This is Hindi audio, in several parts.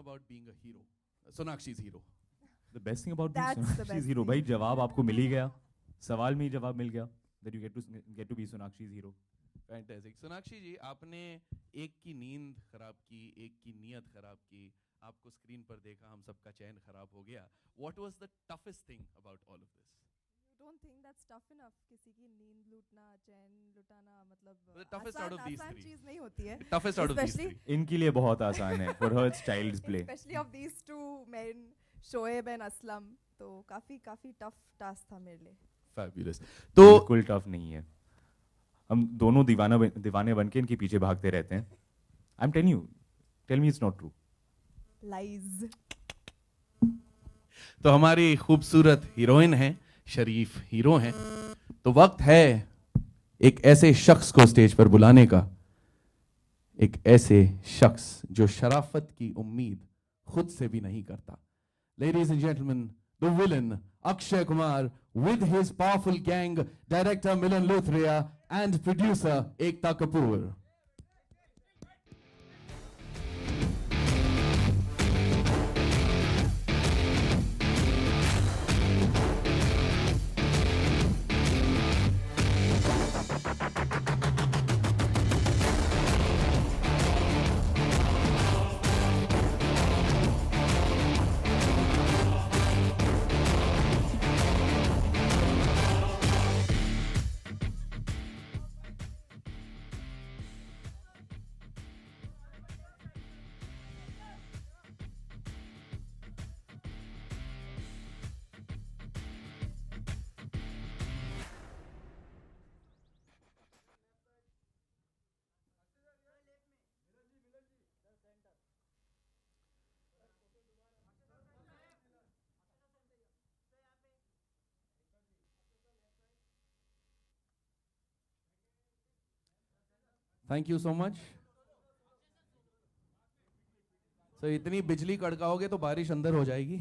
about being a hero? Sonakshi's hero. The best thing about That's being the Sonakshi's best hero, thing. भाई जवाब आपको मिल ही गया, सवाल में ही जवाब मिल गया, that you get to be Sonakshi's hero. Fantastic. Sonakshi जी, आपने एक की नींद खराब की, एक की नीयत खराब की, आपको स्क्रीन पर देखा, हम सबका चैन खराब हो गया. What was the toughest thing about all of this? You don't think that's tough enough? किसी की नींद लूटना, चैन लुटाना, मतलब The toughest out of these आसान three. चीज नहीं होती है. Toughest out of these Especially- three. इनके लिए बहुत आसान है, for her it's child's play. Especially of these two men, Shoaib and Aslam. तो काफी tough task था मेरे लिए. Fabulous. तो बिल्कुल टफ नहीं है, हम दोनों दीवाने बन के इनके पीछे भागते रहते हैं. I'm telling you, tell me it's not true. Lies. तो हमारी खूबसूरत हीरोइन है, शरीफ हीरो हैं. तो वक्त है एक ऐसे शख्स को स्टेज पर बुलाने का, एक ऐसे शख्स जो शराफत की उम्मीद खुद से भी नहीं करता. Ladies and gentlemen, the villain Akshay Kumar with his powerful gang, director Milan Luthria and producer Ekta Kapoor. Thank you so much. So इतनी बिजली कड़काओगे तो बारिश अंदर हो जाएगी.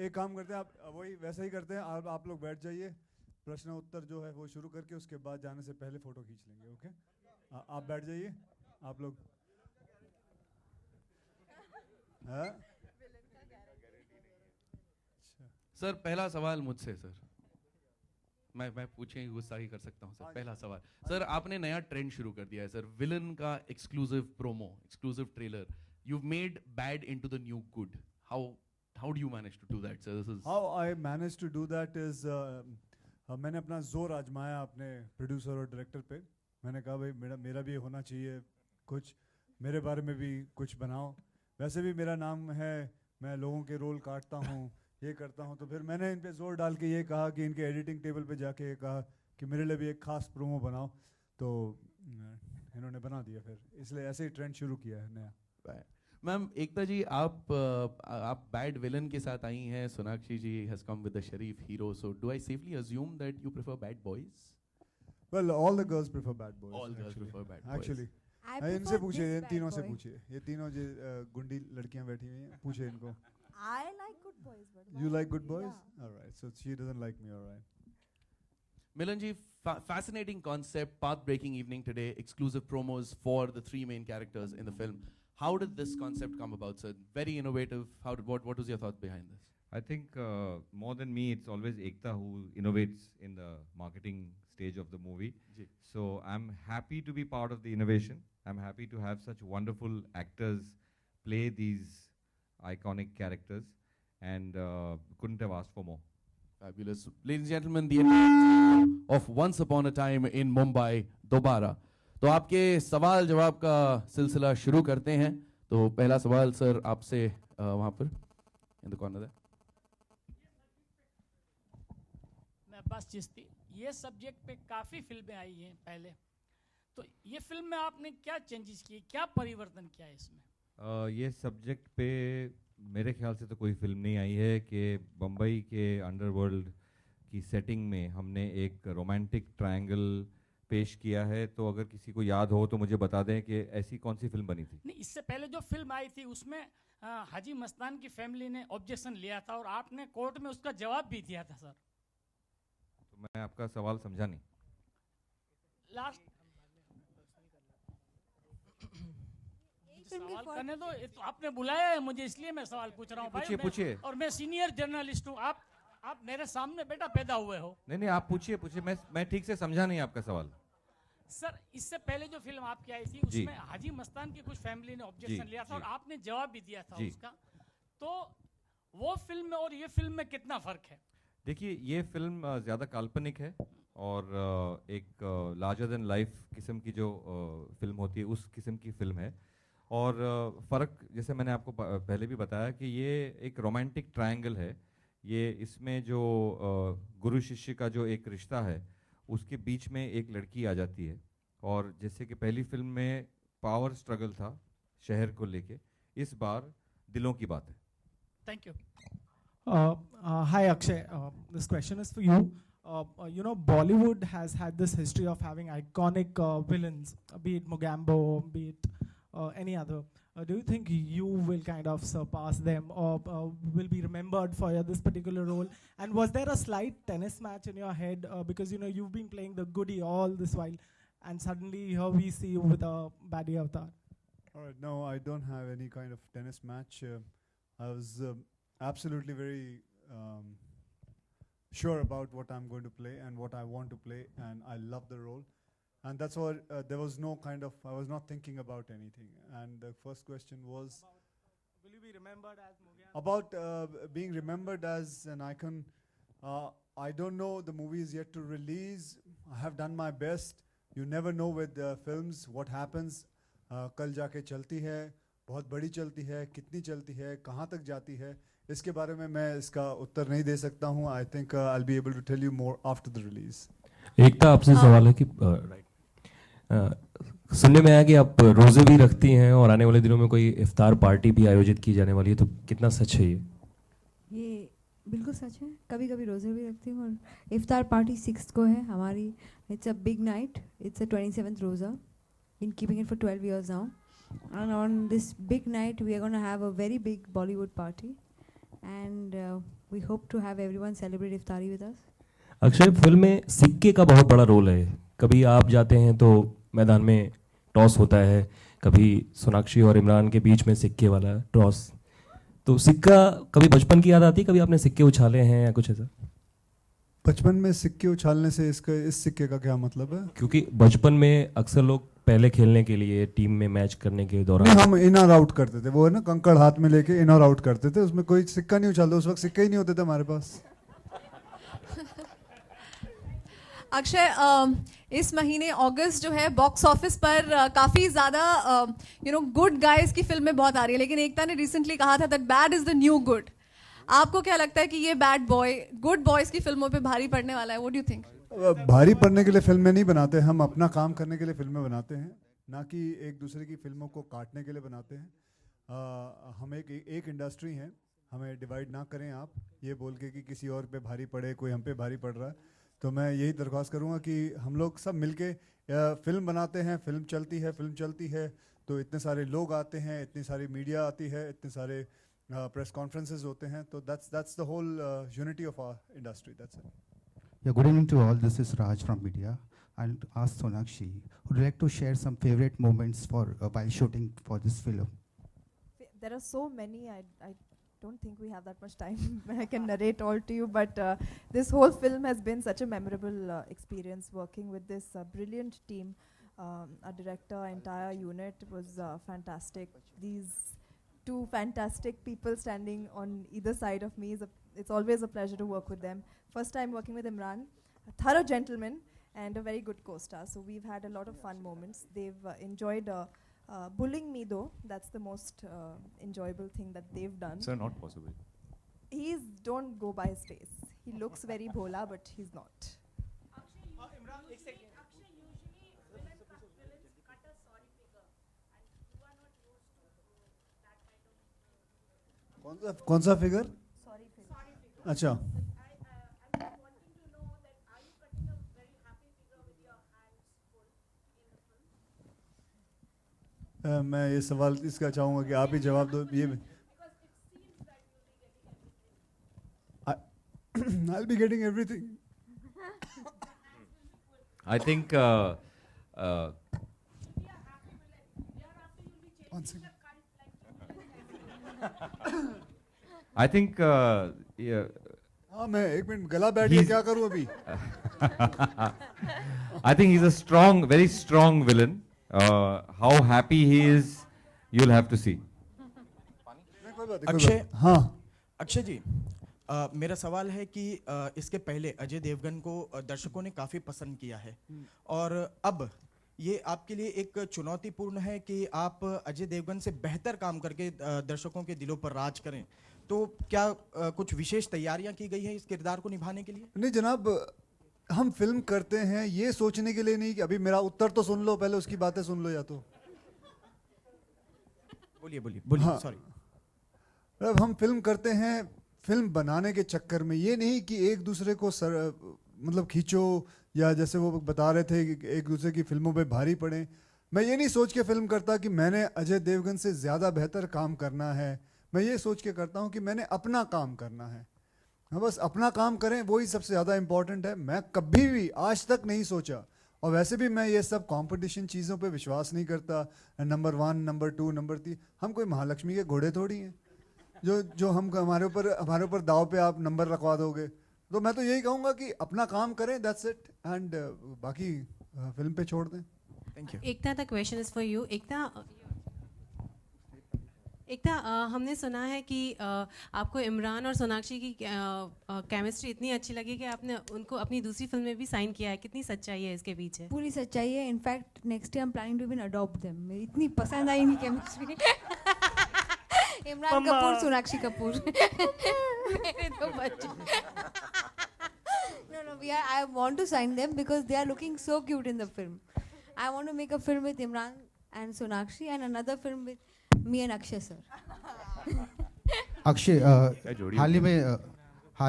एक काम करते हैं, आप वही वैसा ही करते हैं. आप लोग बैठ जाइए, प्रश्न उत्तर जो है वो शुरू करके उसके बाद जाने से पहले फोटो खींच लेंगे. ओके, आप बैठ जाइए आप लोग. सर पहला सवाल मुझसे. सर मैं पूछे गुस्सा ही कर सकता हूँ सर. पहला सवाल सर, आपने नया ट्रेंड शुरू कर दिया है सर, विलन का exclusive promo, exclusive trailer. You've made bad into the new good. How do you manage to do that, sir? This is How I managed to do that is मैंने अपना जोर आजमाया अपने प्रोड्यूसर और डायरेक्टर पे. मैंने कहा भाई मेरा भी होना चाहिए कुछ, मेरे बारे में भी कुछ बनाओ. वैसे भी मेरा नाम है, मैं लोगों के रोल काटता हूँ, ये करता हूँ. तो फिर मैंने इन पे जोर डाल के ये कहा कि इनके एडिटिंग टेबल पे जाके ये कहा कि मेरे लिए भी एक खास प्रोमो बनाओ. तो इन्होंने बना दिया. फिर इसलिए ऐसे ही ट्रेंड शुरू किया है नया. मैम एकता जी, आप बैड विलन के साथ आई हैं. Sonakshi ji has come with the शरीफ hero. So do I safely assume that you prefer bad boys? Well, all the girls prefer bad boys. All girls prefer bad boys. Actually, I prefer इनसे पूछिए, this इन bad तीनों से boy. पूछिए. ये तीनों जो गुंडी लड़कियां बैठी हुई हैं, पूछिए इनको. I like good boys, but You why? like good boys? Yeah. All right. So she doesn't like me. All right. Milan ji, fascinating concept, path-breaking evening today, exclusive promos for the three main characters in the film. How did this concept come about, sir? Very innovative. What was your thought behind this? I think more than me, it's always Ekta who innovates in the marketing stage of the movie. Ji. So I'm happy to be part of the innovation. I'm happy to have such wonderful actors play these iconic characters, and couldn't have asked for more. Fabulous. Ladies and gentlemen, the end of Once Upon a Time in Mumbai, दोबारा. तो आपके सवाल जवाब का सिलसिला शुरू करते हैं. तो पहला सवाल सर आपसे वहाँ पर in the corner there. मैं अब्बास चिश्ती. ये सब्जेक्ट पे काफ़ी फिल्में आई हैं पहले, तो ये फिल्म में आपने क्या चेंजेस किए, क्या परिवर्तन किया है इसमें? ये सब्जेक्ट पे मेरे ख्याल से तो कोई फिल्म नहीं आई है कि बम्बई के अंडरवर्ल्ड की सेटिंग में हमने एक रोमांटिक ट्रायंगल पेश किया है. तो अगर किसी को याद हो तो मुझे बता दें कि ऐसी कौन सी फिल्म बनी थी. नहीं, इससे पहले जो फिल्म आई थी उसमें हाजी मस्तान की फैमिली ने ऑब्जेक्शन लिया था और आपने कोर्ट में उसका जवाब भी दिया था सर. तो मैं आपका सवाल समझा नहीं. लास्ट सवाल करने दो, ये तो आपने बुलाया है मुझे, इसलिए मैं सवाल पूछ रहा हूँ भाई। पूछिए। और मैं सीनियर जर्नलिस्ट हूँ, आप मेरे सामने बेटा पैदा हुए हो। नहीं आप पूछिए। मैं ठीक से समझा नहीं आपका सवाल। सर, इससे पहले जो फिल्म आपकी आई थी जी। उसमें हाजी मस्तान की कुछ फैमिली ने ऑब्जेक्शन लिया था और आपने जवाब भी दिया था जी। उसका, तो वो फिल्म में और ये फिल्म में कितना फर्क है? देखिए, ये फिल्म ज़्यादा काल्पनिक है और एक लार्जर देन लाइफ किस्म की जो फिल्म होती है उस किस्म की फिल्म है। और फ़र्क जैसे मैंने आपको पहले भी बताया कि ये एक रोमांटिक ट्रायंगल है। ये इसमें जो गुरु शिष्य का जो एक रिश्ता है उसके बीच में एक लड़की आ जाती है, और जैसे कि पहली फिल्म में पावर स्ट्रगल था शहर को लेके, इस बार दिलों की बात है। Thank you. Hi Akshay, this question is for you. You know, Bollywood has had this history of having iconic villains, be it Mogambo, be it any other. Do you think you will kind of surpass them or will be remembered for this particular role? And was there a slight tennis match in your head because you know you've been playing the goody all this while, and suddenly here we see you with a baddie avatar? All right, no, I don't have any kind of tennis match. I was absolutely very sure about what I'm going to play and what I want to play, and I love the role. And that's why there was no kind of, I was not thinking about anything. And the first question was Will you be remembered as Mogambo? about being remembered as an icon. I don't know, the movie is yet to release. I have done my best. You never know with films what happens. कल जाके चलती है, बहुत बड़ी चलती है, कितनी चलती है, कहाँ तक जाती है, इसके बारे में मैं इसका उत्तर नहीं दे सकता हूँ. I think I'll be able to tell you more after the release. एक तो आपसे सवाल है कि सुनने में आया कि आप रोज़े भी रखती हैं और आने वाले दिनों में कोई इफ्तार पार्टी भी आयोजित की जाने वाली है, तो कितना सच है ये बिल्कुल सच है. कभी कभी रोज़े भी रखती हूँ और इफ्तार पार्टी 6 को है हमारी. It's a big night. It's a 27th रोज़ा. Been keeping it for 12 years now. And on this big night, we are going to have a very big Bollywood party. And we hope to have everyone celebrate Iftari with us. Akshay, film में सिक्के का बहुत बड़ा रोल है. कभी आप जाते हैं तो मैदान में टॉस होता है, कभी सोनाक्षी और इमरान के बीच में सिक्के वाला टॉस. तो सिक्का कभी बचपन की याद आती है, कभी आपने सिक्के उछाले हैं या कुछ ऐसा? बचपन में सिक्के उछालने से इस सिक्के का क्या मतलब है? क्योंकि बचपन में अक्सर लोग पहले खेलने के लिए टीम में मैच करने के दौरान हम इन और आउट करते थे. वो है ना, कंकड़ हाथ में लेके इन और आउट करते थे. उसमें कोई सिक्का नहीं उछालता. उस वक्त सिक्के ही नहीं होते थे हमारे पास. अक्षय, इस महीने अगस्त जो है बॉक्स ऑफिस पर काफ़ी ज़्यादा गुड गाइज की फिल्में बहुत आ रही है, लेकिन एकता ने रिसेंटली कहा था that bad is the new good. आपको क्या लगता है कि ये बैड बॉय गुड बॉयज़ की फिल्मों पे भारी पड़ने वाला है? What do you think? भारी पड़ने के लिए फिल्में नहीं बनाते. हम अपना काम करने के लिए फिल्में बनाते हैं, ना कि एक दूसरे की फिल्मों को काटने के लिए बनाते हैं. हम एक इंडस्ट्री हैं. हमें डिवाइड ना करें आप ये बोल के कि किसी और पे भारी पड़े, कोई हम पे भारी पड़ रहा है. तो मैं यही दरख्वास्त करूँगा कि हम लोग सब मिलके फिल्म बनाते हैं. फिल्म चलती है तो इतने सारे लोग आते हैं, इतनी सारी मीडिया आती है, इतने सारे प्रेस कॉन्फ्रेंसेस होते हैं. तो that's the whole unity of our industry. That's it. Yeah, good evening to all. This is Raj from media. I'll ask Sonakshi, would you like to share some favorite moments for while shooting for this film? There are so many. I don't think we have that much time. I can narrate all to you, but this whole film has been such a memorable experience working with this brilliant team. Our director, entire unit was fantastic. These two fantastic people standing on either side of me, it's always a pleasure to work with them. First time working with Imran, a thorough gentleman and a very good co-star. So we've had a lot of fun moments. They've enjoyed bullying me though. That's the most enjoyable thing that they've done. Sir, not possible. Don't go by his face. He looks very bhola, but he's not. कौन सा फिगर? अच्छा, मैं ये सवाल इसका चाहूँगा कि आप ही जवाब दो. ये I'll be getting everything. I think One second. I think, yeah, हाँ मैं एक मिनट गला बैठ गया, क्या करूँ अभी? I think he's a strong, very strong villain. How happy he is, you'll have to see. Akshay, हाँ अक्षय जी, मेरा सवाल है कि इसके पहले अजय देवगन को दर्शकों ने काफ़ी पसंद किया है और अब ये आपके लिए एक चुनौतीपूर्ण है कि आप अजय देवगन से बेहतर काम करके दर्शकों के दिलों पर राज करें, तो क्या कुछ विशेष तैयारियां की गई हैं इस किरदार को निभाने के लिए? नहीं जनाब, हम फिल्म करते हैं ये सोचने के लिए नहीं कि अभी मेरा उत्तर तो सुन लो, पहले उसकी बातें सुन लो या तो बोलिए बोलिए बोलिए। हाँ। सॉरी। अब हम फिल्म करते हैं फिल्म बनाने के चक्कर में, ये नहीं कि एक दूसरे को मतलब खींचो, या जैसे वो बता रहे थे कि एक दूसरे की फिल्मों पे भारी पड़े। मैं ये नहीं सोच के फिल्म करता कि मैंने अजय देवगन से ज़्यादा बेहतर काम करना है, मैं ये सोच के करता हूँ कि मैंने अपना काम करना है। हाँ बस अपना काम करें, वही सबसे ज़्यादा इम्पोर्टेंट है। मैं कभी भी आज तक नहीं सोचा, और वैसे भी मैं ये सब कंपटीशन चीज़ों पे विश्वास नहीं करता, नंबर 1 नंबर 2 नंबर 3। हम कोई महालक्ष्मी के घोड़े थोड़ी हैं जो हम हमारे ऊपर दाव पे आप नंबर रखवा दोगे। तो मैं तो यही कहूँगा कि अपना काम करें, दैट्स इट, एंड बाकी फिल्म पे छोड़ दें। Thank you. Ekta, the question is for you. Ekta, हमने सुना है कि आपको इमरान और सोनाक्षी की केमिस्ट्री इतनी अच्छी लगी कि आपने उनको अपनी दूसरी फिल्म में भी साइन किया है। कितनी सच्चाई है इसके पीछे? पूरी सच्चाई है। In fact next year I am planning to even adopt them. मुझे इतनी पसंद आई इनकी केमिस्ट्री। इमरान कपूर, सोनाक्षी कपूर। मेरे दो बच्चे। No, I want to sign them because they are looking so cute in the film. I want to make a film with Imran and Sonakshi and another film with me and Akshay sir. Akshay, हाल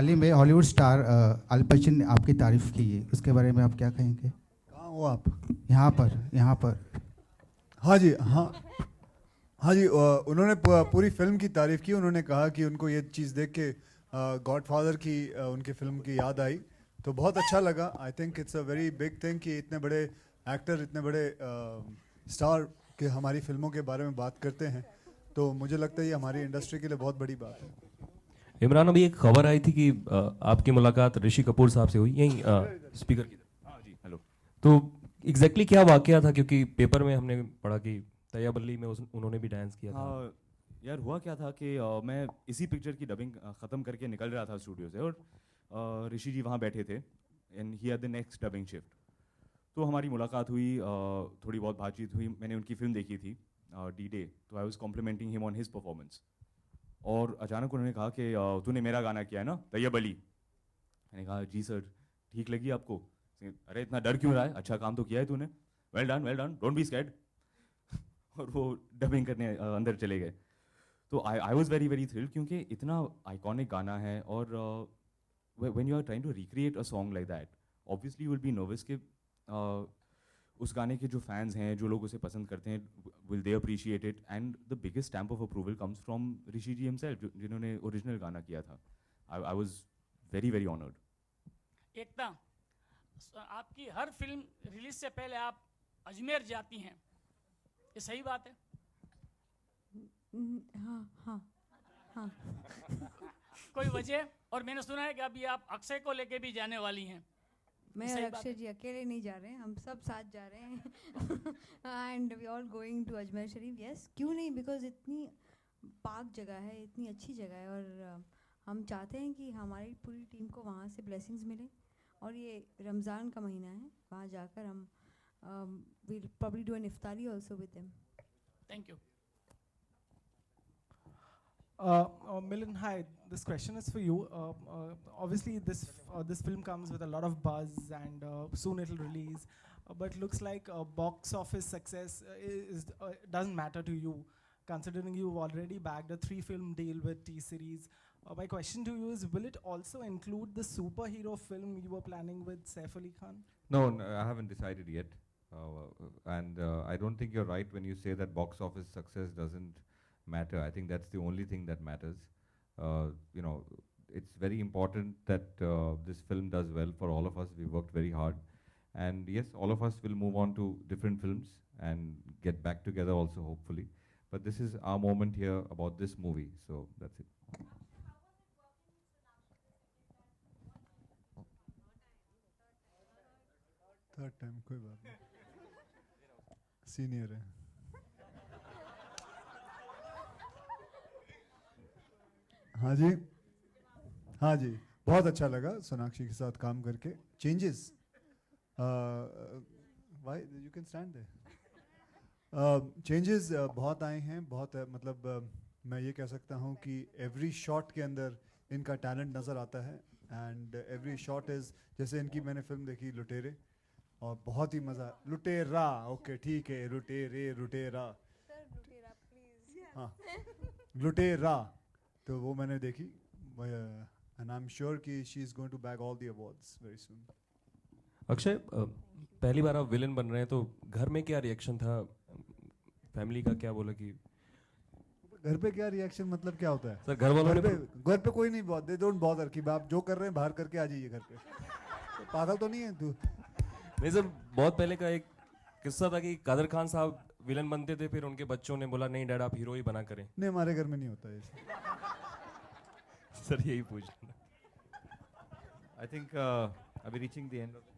ही में हॉलीवुड स्टार अल पचिन ने आपकी तारीफ की है, उसके बारे में आप क्या कहेंगे? कहाँ हो आप? यहाँ पर। हाँ जी, हाँ जी, उन्होंने पूरी फिल्म की तारीफ की। उन्होंने कहा कि उनको ये चीज़ देख के गॉडफादर की उनकी फिल्म की याद आई, तो बहुत अच्छा लगा। I think it's a very big thing कि इतने बड़े एक्टर, इतने बड़े स्टार के हमारी फिल्मों के बारे में बात करते हैं, तो मुझे लगता है ये हमारी इंडस्ट्री के लिए बहुत बड़ी बात है। इमरान, अभी एक खबर आई थी कि आपकी मुलाकात ऋषि कपूर साहब से हुई, यही स्पीकर की। हाँ जी, हेलो। तो एग्जैक्टली क्या वाकया था? क्योंकि पेपर में हमने पढ़ा कि तैयाबल्ली में उन्होंने भी डांस किया था। हाँ यार, हुआ क्या था कि मैं इसी पिक्चर की डबिंग ख़त्म करके निकल रहा था स्टूडियो से, और ऋषि जी वहाँ बैठे थे and he had the next dubbing shift. तो हमारी मुलाकात हुई, थोड़ी बहुत बातचीत हुई। मैंने उनकी फिल्म देखी थी D-Day, तो I was complimenting him on his performance, और अचानक उन्होंने कहा कि तूने मेरा गाना किया है ना, तैयाबल्ली। मैंने कहा जी सर, ठीक लगी आपको? अरे इतना डर क्यों रहा है, अच्छा काम तो किया है तूने, well done, don't be scared. और वो डबिंग करने अंदर चले गए। तो आई वॉज वेरी थ्रिल्ड, क्योंकि इतना आइकॉनिक गाना है, और when you are trying to recreate a song like that, obviously you will be nervous कि उस गाने के जो फैंस हैं, जो लोग उसे पसंद करते हैं, will they appreciate it, and the biggest stamp of approval comes from Rishi ji himself, जिन्होंने ओरिजिनल गाना किया था। I was very honoured. Ekta, आपकी हर फिल्म रिलीज से पहले आप अजमेर जाती हैं, ये सही बात है? हाँ। कोई वजह? और मैंने सुना है कि अभी आप अक्षय को लेके भी जाने वाली हैं। मैं और अक्षय जी अकेले नहीं जा रहे हैं, हम सब साथ जा रहे हैं। And we all going to Ajmer Sharif. Yes, क्यों नहीं, बिकॉज इतनी पाक जगह है, इतनी अच्छी जगह है, और हम चाहते हैं कि हमारी पूरी टीम को वहाँ से ब्लेसिंग्स मिले। और ये रमज़ान का महीना है, वहाँ जाकर हम we'll probably do an iftari also with them. Thank you. Milind, hi. This question is for you. Obviously, this film comes with a lot of buzz, and soon it'll release. But looks like box office success doesn't matter to you, considering you've already bagged a 3-film deal with T-Series. My question to you is, will it also include the superhero film you were planning with Saif Ali Khan? No, I haven't decided yet. And I don't think you're right when you say that box office success doesn't matter. I think that's the only thing that matters. It's very important that this film does well for all of us. We worked very hard. And yes, all of us will move on to different films and get back together also, hopefully. but this is our moment here about this movie, so that's it. Third time कोई बात नहीं, सीनियर है। हाँ जी, हाँ जी, बहुत अच्छा लगा सोनाक्षी के साथ काम करके। Changes, why you can stand there. Changes बहुत आए हैं, बहुत मतलब मैं ये कह सकता हूँ कि एवरी शॉट के अंदर इनका टैलेंट नज़र आता है, एंड एवरी शॉट इज़, जैसे इनकी मैंने फिल्म देखी लुटेरे, और बहुत ही मज़ा, लुटेरा, ओके ठीक है, लुटेरे, लुटेरा, हाँ लुटेरा, तो वो मैंने देखी, एंड आई एम श्योर कि she is going to bag all the awards very soon. Akshay, पहली बार आप विलन बन रहे हैं, तो घर में क्या रिएक्शन था, फैमिली का क्या बोला कि घर पे क्या रिएक्शन, मतलब क्या होता है सर? घर वालों ने घर पे कोई नहीं, दे डोंट बॉदर कि आप जो कर रहे हैं बाहर करके आ जाइए घर पे, तो पागल तो नहीं है तू? नहीं सर, बहुत पहले का एक किस्सा था कि कादर खान साहब विलन बनते थे, फिर उनके बच्चों ने बोला नहीं डैड आप हीरो ही बना करें। नहीं, हमारे घर में नहीं होता ये सर यही पूछना। I think are we reaching the end of it?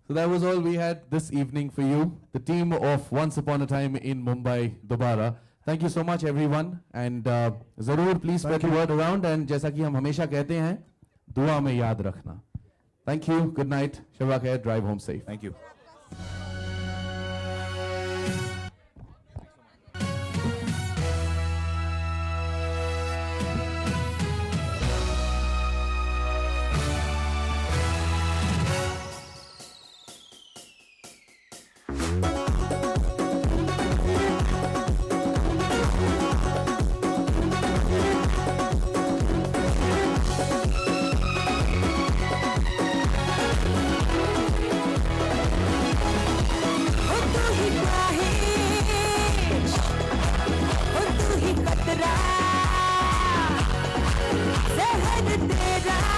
So that was all we had this evening for you, the team of Once Upon a Time in Mumbai, Dobara. Thank you so much everyone, and ज़रूर please spread the word around, and जैसा कि हम हमेशा कहते हैं, दुआ में याद रखना। Thank you, good night, Shaba Khair, drive home safe. Thank you. जहर तेरा